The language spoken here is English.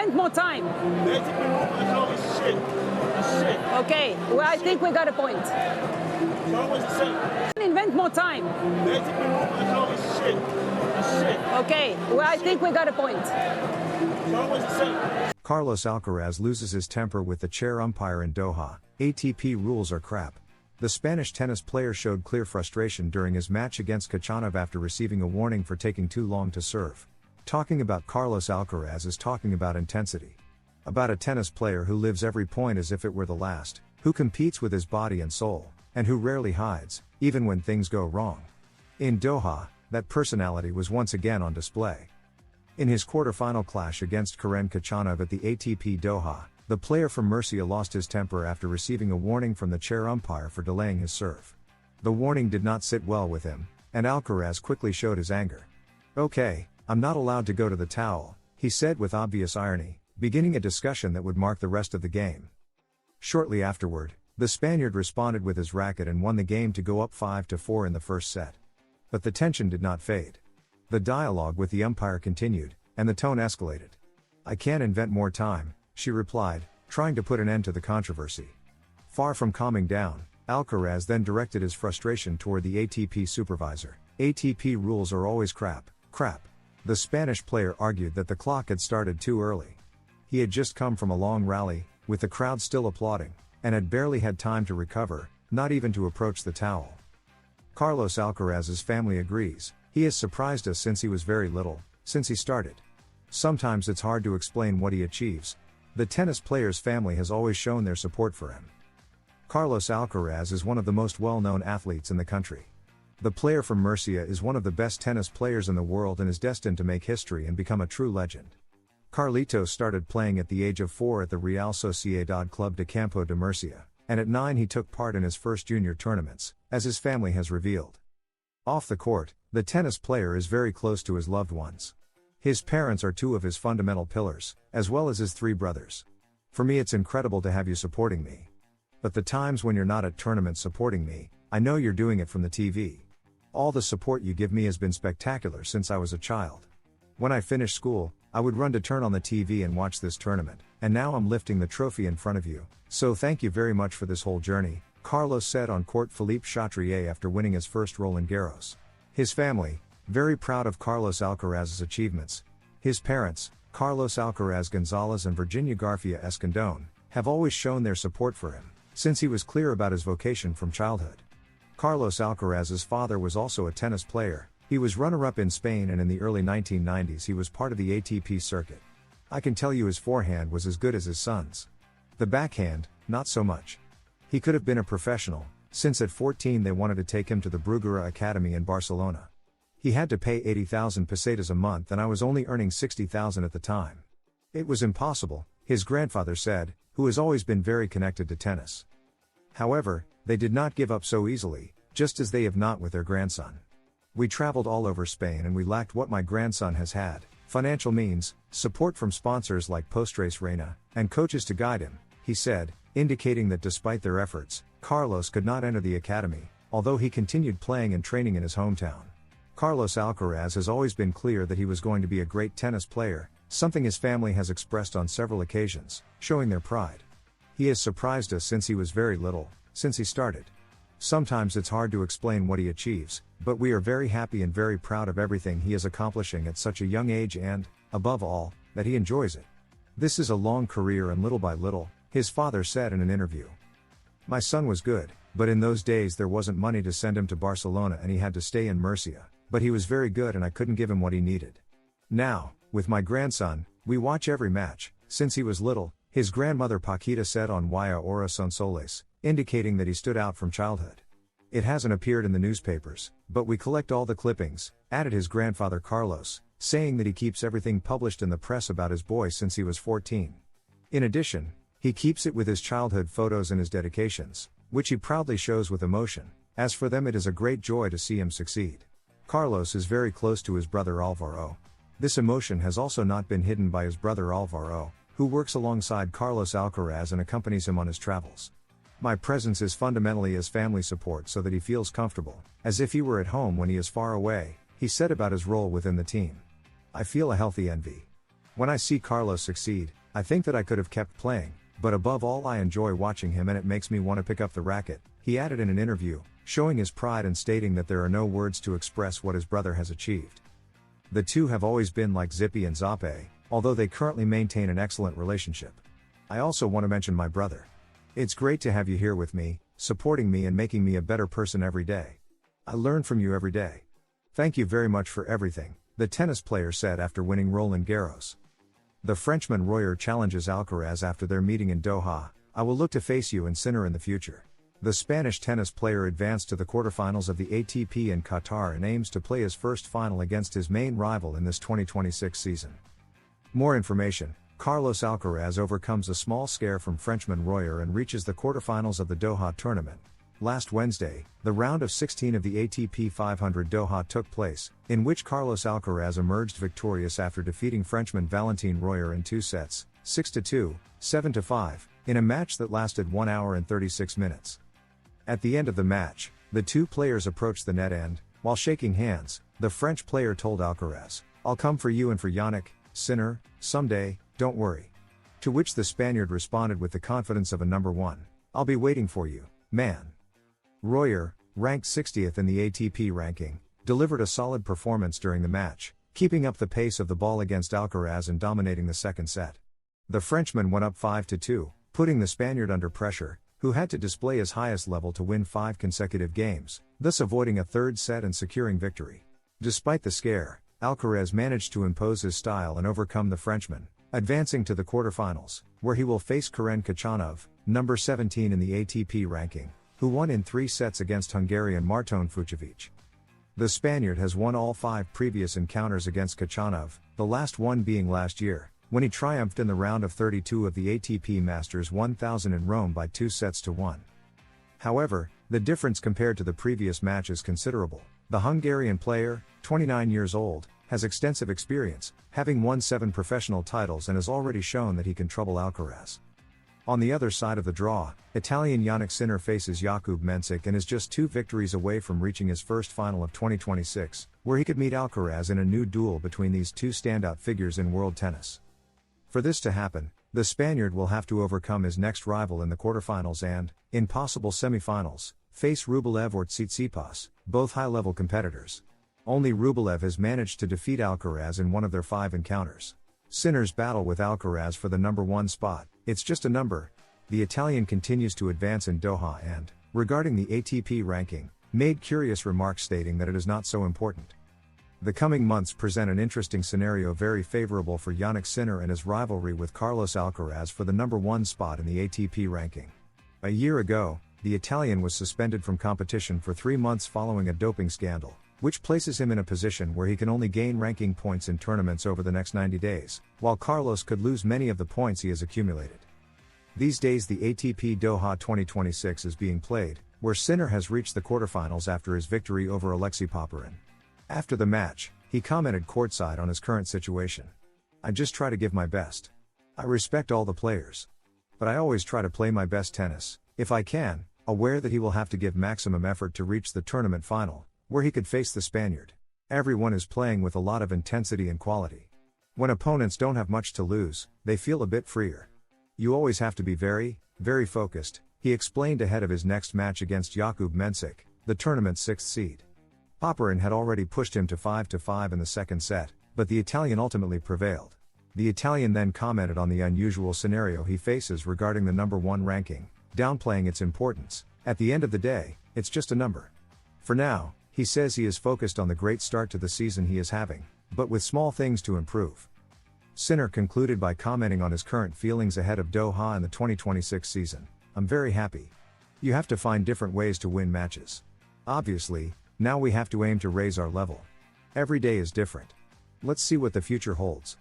invent more time. Okay, well, I think we got a point. Invent more time. Okay, well, I think we got a point. Carlos Alcaraz loses his temper with the chair umpire in Doha. ATP rules are crap. The Spanish tennis player showed clear frustration during his match against Khachanov after receiving a warning for taking too long to serve. Talking about Carlos Alcaraz is talking about intensity. About a tennis player who lives every point as if it were the last, who competes with his body and soul, and who rarely hides, even when things go wrong. In Doha, that personality was once again on display. In his quarterfinal clash against Karen Khachanov at the ATP Doha, the player from Murcia lost his temper after receiving a warning from the chair umpire for delaying his serve. The warning did not sit well with him, and Alcaraz quickly showed his anger. "Okay, I'm not allowed to go to the towel," he said with obvious irony, beginning a discussion that would mark the rest of the game. Shortly afterward, the Spaniard responded with his racket and won the game to go up 5-4 in the first set. But the tension did not fade. The dialogue with the umpire continued, and the tone escalated. "I can't invent more time," she replied, trying to put an end to the controversy. Far from calming down, Alcaraz then directed his frustration toward the ATP supervisor. "ATP rules are always crap. The Spanish player argued that the clock had started too early. He had just come from a long rally, with the crowd still applauding, and had barely had time to recover, not even to approach the towel. Carlos Alcaraz's family agrees. "He has surprised us since he was very little, since he started. Sometimes it's hard to explain what he achieves. The tennis player's family has always shown their support for him." Carlos Alcaraz is one of the most well-known athletes in the country. The player from Murcia is one of the best tennis players in the world and is destined to make history and become a true legend. Carlitos started playing at the age of 4 at the Real Sociedad Club de Campo de Murcia, and at 9 he took part in his first junior tournaments, as his family has revealed. Off the court, the tennis player is very close to his loved ones. His parents are 2 of his fundamental pillars, as well as his 3 brothers. "For me it's incredible to have you supporting me. But the times when you're not at tournaments supporting me, I know you're doing it from the TV. All the support you give me has been spectacular since I was a child. When I finished school, I would run to turn on the TV and watch this tournament, and now I'm lifting the trophy in front of you, so thank you very much for this whole journey," Carlos said on court Philippe Chatrier after winning his first Roland Garros. His family, very proud of Carlos Alcaraz's achievements. His parents, Carlos Alcaraz Gonzalez and Virginia Garcia Escandón, have always shown their support for him, since he was clear about his vocation from childhood. Carlos Alcaraz's father was also a tennis player. He was runner-up in Spain, and in the early 1990s he was part of the ATP circuit. "I can tell you his forehand was as good as his son's. The backhand, not so much. He could have been a professional, since at 14 they wanted to take him to the Bruguera Academy in Barcelona. He had to pay 80,000 pesetas a month and I was only earning 60,000 at the time. It was impossible," his grandfather said, who has always been very connected to tennis. However, they did not give up so easily, just as they have not with their grandson. "We traveled all over Spain and we lacked what my grandson has had: financial means, support from sponsors like Postres Reina, and coaches to guide him," he said, indicating that despite their efforts, Carlos could not enter the academy, although he continued playing and training in his hometown. Carlos Alcaraz has always been clear that he was going to be a great tennis player, something his family has expressed on several occasions, showing their pride. "He has surprised us since he was very little, since he started. Sometimes it's hard to explain what he achieves, but we are very happy and very proud of everything he is accomplishing at such a young age and, above all, that he enjoys it. This is a long career and little by little," his father said in an interview. "My son was good, but in those days there wasn't money to send him to Barcelona and he had to stay in Murcia, but he was very good and I couldn't give him what he needed. Now, with my grandson, we watch every match, since he was little," his grandmother Paquita said on Y Ahora Son Soles, indicating that he stood out from childhood. "It hasn't appeared in the newspapers, but we collect all the clippings," added his grandfather Carlos, saying that he keeps everything published in the press about his boy since he was 14. In addition, he keeps it with his childhood photos and his dedications, which he proudly shows with emotion. "As for them, it is a great joy to see him succeed." Carlos is very close to his brother Alvaro. This emotion has also not been hidden by his brother Alvaro, who works alongside Carlos Alcaraz and accompanies him on his travels. "My presence is fundamentally as family support so that he feels comfortable, as if he were at home when he is far away," he said about his role within the team. "I feel a healthy envy. When I see Carlos succeed, I think that I could have kept playing, but above all I enjoy watching him and it makes me want to pick up the racket, he added in an interview, showing his pride and stating that there are no words to express what his brother has achieved. The two have always been like Zippy and Zappe, although they currently maintain an excellent relationship. I also want to mention my brother. It's great to have you here with me, supporting me and making me a better person every day. I learn from you every day. Thank you very much for everything, the tennis player said after winning Roland Garros. The Frenchman Royer challenges Alcaraz after their meeting in Doha. I will look to face you and Sinner in the future. The Spanish tennis player advanced to the quarterfinals of the ATP in Qatar and aims to play his first final against his main rival in this 2026 season. More information: Carlos Alcaraz overcomes a small scare from Frenchman Royer and reaches the quarterfinals of the Doha tournament. Last Wednesday, the round of 16 of the ATP 500 Doha took place, in which Carlos Alcaraz emerged victorious after defeating Frenchman Valentin Royer in 2 sets, 6-2, 7-5, in a match that lasted 1 hour and 36 minutes. At the end of the match, the two players approached the net and, while shaking hands, the French player told Alcaraz, "I'll come for you and for Yannick Sinner, someday, don't worry." To which the Spaniard responded with the confidence of a number one, "I'll be waiting for you, man." Royer, ranked 60th in the ATP ranking, delivered a solid performance during the match, keeping up the pace of the ball against Alcaraz and dominating the second set. The Frenchman went up 5-2, putting the Spaniard under pressure, who had to display his highest level to win 5 consecutive games, thus avoiding a third set and securing victory. Despite the scare, Alcaraz managed to impose his style and overcome the Frenchman, advancing to the quarterfinals, where he will face Khachanov, number 17 in the ATP ranking, who won in 3 sets against Hungarian Marton Fucsovics. The Spaniard has won all 5 previous encounters against Khachanov, the last one being last year, when he triumphed in the round of 32 of the ATP Masters 1000 in Rome by 2-1. However, the difference compared to the previous match is considerable. The Hungarian player, 29 years old, has extensive experience, having won 7 professional titles and has already shown that he can trouble Alcaraz. On the other side of the draw, Italian Yannick Sinner faces Jakub Mensik and is just 2 victories away from reaching his first final of 2026, where he could meet Alcaraz in a new duel between these two standout figures in world tennis. For this to happen, the Spaniard will have to overcome his next rival in the quarterfinals and, in possible semifinals, face Rublev or Tsitsipas, both high-level competitors. Only Rublev has managed to defeat Alcaraz in one of their 5 encounters. Sinner's battle with Alcaraz for the number 1 spot, it's just a number. The Italian continues to advance in Doha and, regarding the ATP ranking, made curious remarks stating that it is not so important. The coming months present an interesting scenario very favorable for Yannick Sinner and his rivalry with Carlos Alcaraz for the number 1 spot in the ATP ranking. A year ago, the Italian was suspended from competition for 3 months following a doping scandal, which places him in a position where he can only gain ranking points in tournaments over the next 90 days, while Carlos could lose many of the points he has accumulated. These days the ATP Doha 2026 is being played, where Sinner has reached the quarterfinals after his victory over Alexei Popyrin. After the match, he commented courtside on his current situation. "I just try to give my best. I respect all the players. But I always try to play my best tennis, if I can, aware that he will have to give maximum effort to reach the tournament final, where he could face the Spaniard. Everyone is playing with a lot of intensity and quality. When opponents don't have much to lose, they feel a bit freer. You always have to be very, very focused," he explained ahead of his next match against Jakub Mensik, the tournament's 6th seed. Popyrin had already pushed him to 5-5 in the second set, but the Italian ultimately prevailed. The Italian then commented on the unusual scenario he faces regarding the number 1 ranking, downplaying its importance. "At the end of the day, it's just a number. For now," he says, he is focused on the great start to the season he is having, but with small things to improve. Sinner concluded by commenting on his current feelings ahead of Doha in the 2026 season. "I'm very happy. You have to find different ways to win matches. Obviously, now we have to aim to raise our level. Every day is different. Let's see what the future holds."